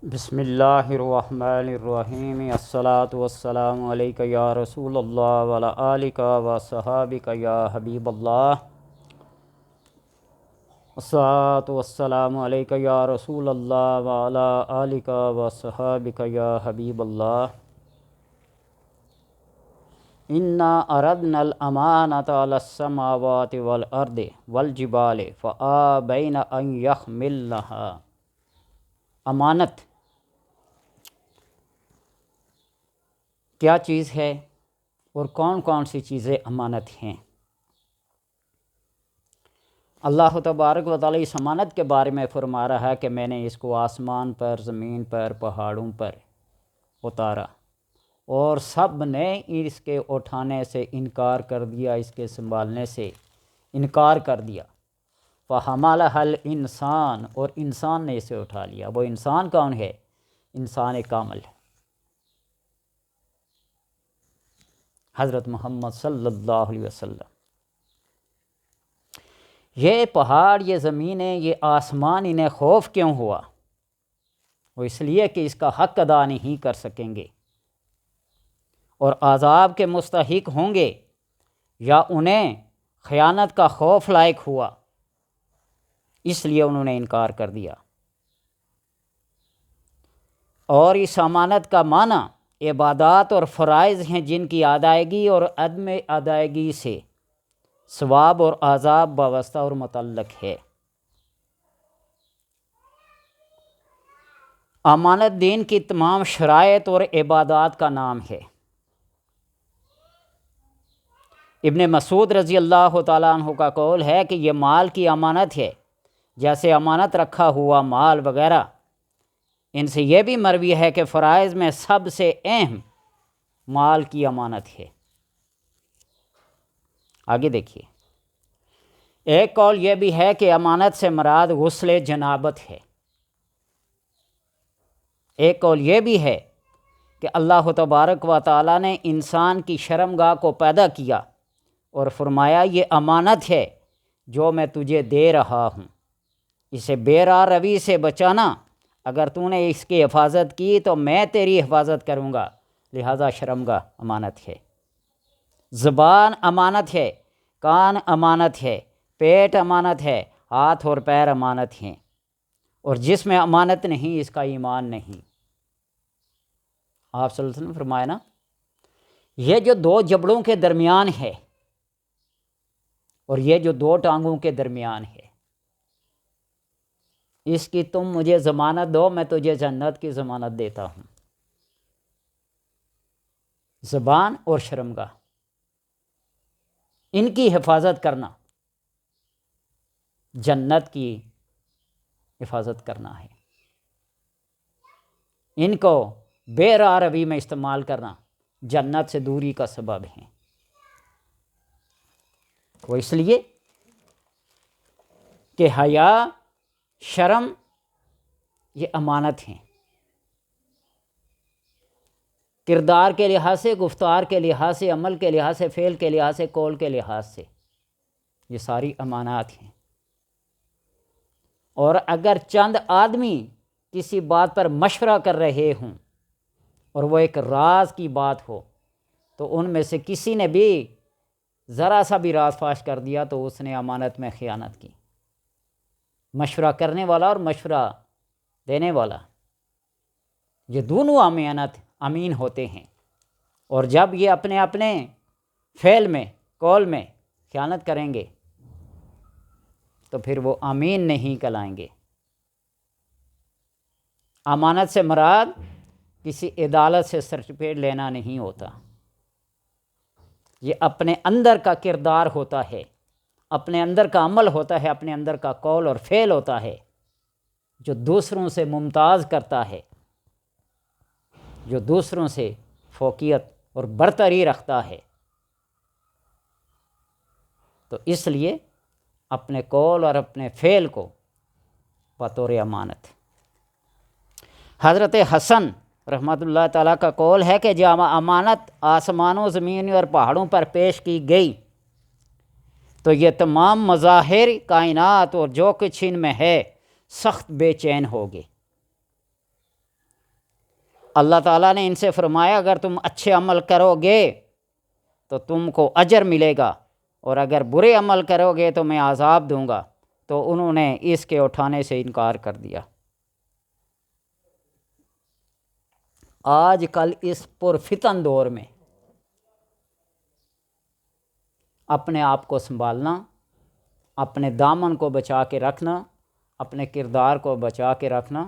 بسم اللہ الرحمن الرحیم الصلاۃ والسلام علیک یا رسول اللہ وعلی آلک و صحابک یا حبیب اللہ الصلاۃ والسلام علیک یا رسول اللہ وعلی آلک و صحابک یا حبیب اللہ انا عرضنا الامانۃ علی السماوات والارض والجبال فابین ان یحملنها۔ امانت کیا چیز ہے اور کون کون سی چیزیں امانت ہیں؟ اللہ تبارک و تعالی اس امانت کے بارے میں فرما رہا ہے کہ میں نے اس کو آسمان پر، زمین پر، پہاڑوں پر اتارا اور سب نے اس کے اٹھانے سے انکار کر دیا، اس کے سنبھالنے سے انکار کر دیا۔ فَحَمَلَهَا الْإِنسان، اور انسان نے اسے اٹھا لیا۔ وہ انسان کون ہے؟ انسان کامل، حضرت محمد صلی اللہ علیہ وسلم۔ یہ پہاڑ، یہ زمینیں، یہ آسمان، انہیں خوف کیوں ہوا؟ وہ اس لیے کہ اس کا حق ادا نہیں کر سکیں گے اور عذاب کے مستحق ہوں گے، یا انہیں خیانت کا خوف لائق ہوا، اس لیے انہوں نے انکار کر دیا۔ اور اس امانت کا معنی عبادات اور فرائض ہیں جن کی ادائیگی اور عدم ادائیگی سے ثواب اور عذاب وابستہ اور متعلق ہے۔ امانت دین کی تمام شرائط اور عبادات کا نام ہے۔ ابن مسعود رضی اللہ تعالیٰ عنہ کا قول ہے کہ یہ مال کی امانت ہے، جیسے امانت رکھا ہوا مال وغیرہ۔ ان سے یہ بھی مروی ہے کہ فرائض میں سب سے اہم مال کی امانت ہے۔ آگے دیکھیے، ایک قول یہ بھی ہے کہ امانت سے مراد غسل جنابت ہے۔ ایک قول یہ بھی ہے کہ اللہ تبارک و تعالیٰ نے انسان کی شرمگاہ کو پیدا کیا اور فرمایا یہ امانت ہے جو میں تجھے دے رہا ہوں، اسے بے راہ روی سے بچانا۔ اگر تو نے اس کی حفاظت کی تو میں تیری حفاظت کروں گا، لہذا شرمگاہ امانت ہے۔ زبان امانت ہے، کان امانت ہے، پیٹ امانت ہے، ہاتھ اور پیر امانت ہیں، اور جس میں امانت نہیں اس کا ایمان نہیں۔ آپ صلی اللہ علیہ وسلم نے فرمایا نا، یہ جو دو جبڑوں کے درمیان ہے اور یہ جو دو ٹانگوں کے درمیان ہے، اس کی تم مجھے ضمانت دو، میں تجھے جنت کی ضمانت دیتا ہوں۔ زبان اور شرمگاہ، ان کی حفاظت کرنا جنت کی حفاظت کرنا ہے۔ ان کو بے راہ روی میں استعمال کرنا جنت سے دوری کا سبب ہے۔ وہ اس لیے کہ حیا، شرم یہ امانت ہیں، کردار کے لحاظ سے، گفتار کے لحاظ سے، عمل کے لحاظ سے، فعل کے لحاظ سے، قول کے لحاظ سے، یہ ساری امانات ہیں۔ اور اگر چند آدمی کسی بات پر مشورہ کر رہے ہوں اور وہ ایک راز کی بات ہو، تو ان میں سے کسی نے بھی ذرا سا بھی راز فاش کر دیا تو اس نے امانت میں خیانت کی۔ مشورہ کرنے والا اور مشورہ دینے والا، یہ دونوں امین ہوتے ہیں، اور جب یہ اپنے اپنے فعل میں، قول میں خیانت کریں گے تو پھر وہ امین نہیں کہلائیں گے۔ امانت سے مراد کسی عدالت سے سرٹیفکیٹ لینا نہیں ہوتا، یہ اپنے اندر کا کردار ہوتا ہے، اپنے اندر کا عمل ہوتا ہے، اپنے اندر کا قول اور فعل ہوتا ہے، جو دوسروں سے ممتاز کرتا ہے، جو دوسروں سے فوقیت اور برتری رکھتا ہے۔ تو اس لیے اپنے قول اور اپنے فعل کو بطور امانت۔ حضرت حسن رحمۃ اللہ تعالیٰ کا قول ہے کہ جب امانت آسمانوں، زمینوں اور پہاڑوں پر پیش کی گئی تو یہ تمام مظاہر کائنات اور جو کچھ ان میں ہے سخت بے چین ہو گئے۔ اللہ تعالیٰ نے ان سے فرمایا اگر تم اچھے عمل کرو گے تو تم کو اجر ملے گا، اور اگر برے عمل کرو گے تو میں عذاب دوں گا۔ تو انہوں نے اس کے اٹھانے سے انکار کر دیا۔ آج کل اس پرفتن دور میں اپنے آپ کو سنبھالنا، اپنے دامن کو بچا کے رکھنا، اپنے کردار کو بچا کے رکھنا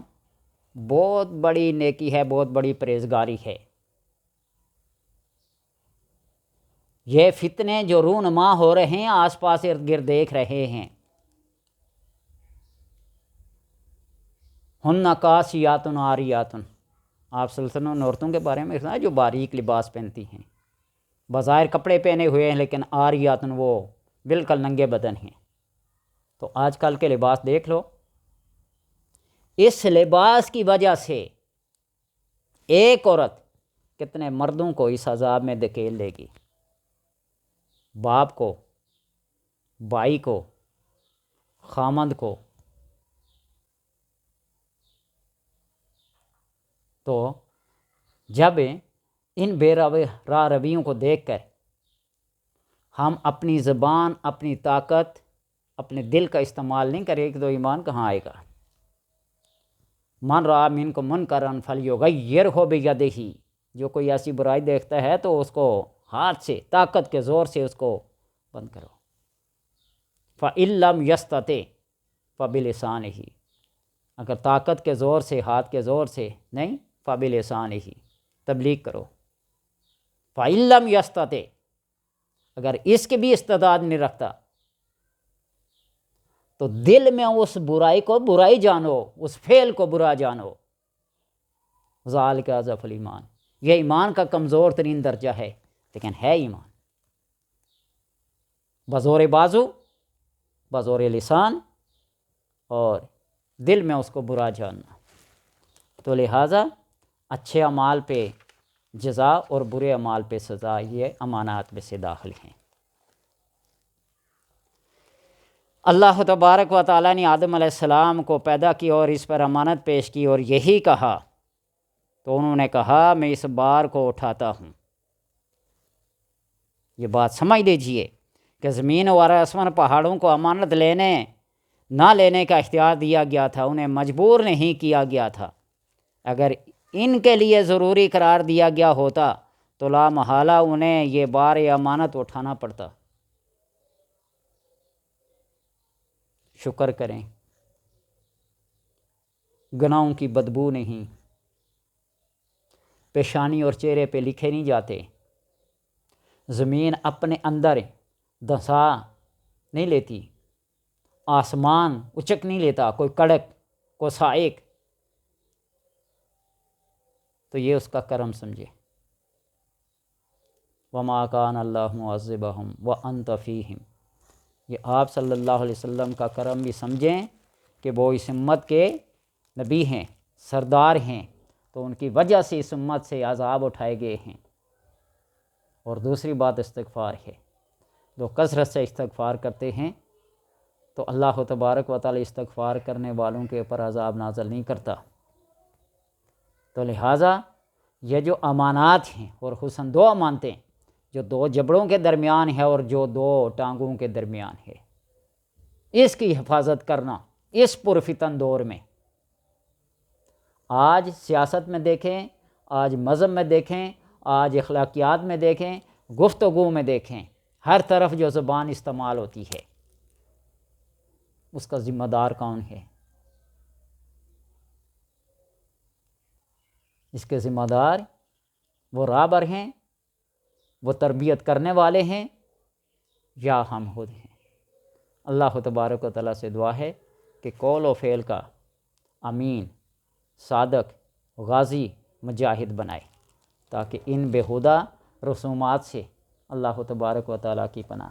بہت بڑی نیکی ہے، بہت بڑی پرہیزگاری ہے۔ یہ فتنے جو رونما ہو رہے ہیں آس پاس ارد گرد دیکھ رہے ہیں، ہن کاسیات عاریات، آپ صلی اللہ علیہ وسلم نے عورتوں کے بارے میں سنا جو باریک لباس پہنتی ہیں، بظاہر کپڑے پہنے ہوئے ہیں لیکن عاریات وہ بالکل ننگے بدن ہیں۔ تو آج کل کے لباس دیکھ لو، اس لباس کی وجہ سے ایک عورت کتنے مردوں کو اس عذاب میں دھکیل لے گی، باپ کو، بھائی کو، خامند کو۔ تو جب ان بے راہ رویوں کو دیکھ کر ہم اپنی زبان، اپنی طاقت، اپنے دل کا استعمال نہیں کریں گے تو ایمان کہاں آئے گا؟ من رأى منکم منکرا فلیغیرہ بیدہ، جو کوئی ایسی برائی دیکھتا ہے تو اس کو ہاتھ سے، طاقت کے زور سے اس کو بند کرو۔ فإن لم یستطع فبلسانہ، اگر طاقت کے زور سے، ہاتھ کے زور سے نہیں، فبلسانہ، تبلیغ کرو۔ فإن لم یستطع، اگر اس کی بھی استعداد نہیں رکھتا تو دل میں اس برائی کو برائی جانو، اس فعل کو برا جانو۔ ذالک اضعف الایمان، یہ ایمان کا کمزور ترین درجہ ہے، لیکن ہے ایمان۔ بزور بازو، بزور لسان، اور دل میں اس کو برا جاننا۔ تو لہٰذا اچھے اعمال پہ جزا اور برے اعمال پہ سزا، یہ امانات میں سے داخل ہیں۔ اللہ تبارک و تعالیٰ نے آدم علیہ السلام کو پیدا کی اور اس پر امانت پیش کی اور یہی کہا، تو انہوں نے کہا میں اس بار کو اٹھاتا ہوں۔ یہ بات سمجھ لیجئے کہ زمین اور آسمان، پہاڑوں کو امانت نہ لینے کا اختیار دیا گیا تھا، انہیں مجبور نہیں کیا گیا تھا۔ اگر ان کے لیے ضروری قرار دیا گیا ہوتا تو لا محالہ انہیں یہ بار امانت اٹھانا پڑتا۔ شکر کریں، گناہوں کی بدبو نہیں، پیشانی اور چہرے پہ لکھے نہیں جاتے، زمین اپنے اندر دھنسا نہیں لیتی، آسمان اچک نہیں لیتا، کوئی کڑک، کوئی سائق، تو یہ اس کا کرم سمجھے۔ وَمَا كَانَ اللَّهُ مُعَذِّبَهُمْ وَأَنْتَ فِيهِمْ، یہ آپ صلی اللہ علیہ وسلم کا کرم بھی سمجھیں کہ وہ اس امت کے نبی ہیں، سردار ہیں، تو ان کی وجہ سے اس امت سے عذاب اٹھائے گئے ہیں۔ اور دوسری بات استغفار ہے، جو کثرت سے استغفار کرتے ہیں تو اللہ تبارک و تعالی استغفار کرنے والوں کے اوپر عذاب نازل نہیں کرتا۔ تو لہٰذا یہ جو امانات ہیں، اور خصوصاً دو امانتیں جو دو جبڑوں کے درمیان ہے اور جو دو ٹانگوں کے درمیان ہے، اس کی حفاظت کرنا اس پرفتن دور میں۔ آج سیاست میں دیکھیں، آج مذہب میں دیکھیں، آج اخلاقیات میں دیکھیں، گفتگو میں دیکھیں، ہر طرف جو زبان استعمال ہوتی ہے اس کا ذمہ دار کون ہے؟ اس کے ذمہ دار وہ رہبر ہیں، وہ تربیت کرنے والے ہیں، یا ہم خود ہیں؟ اللہ تبارک و تعالیٰ سے دعا ہے کہ قول و فعل کا امین، صادق، غازی، مجاہد بنائے، تاکہ ان بیہودہ رسومات سے اللہ تبارک و تعالیٰ کی پناہ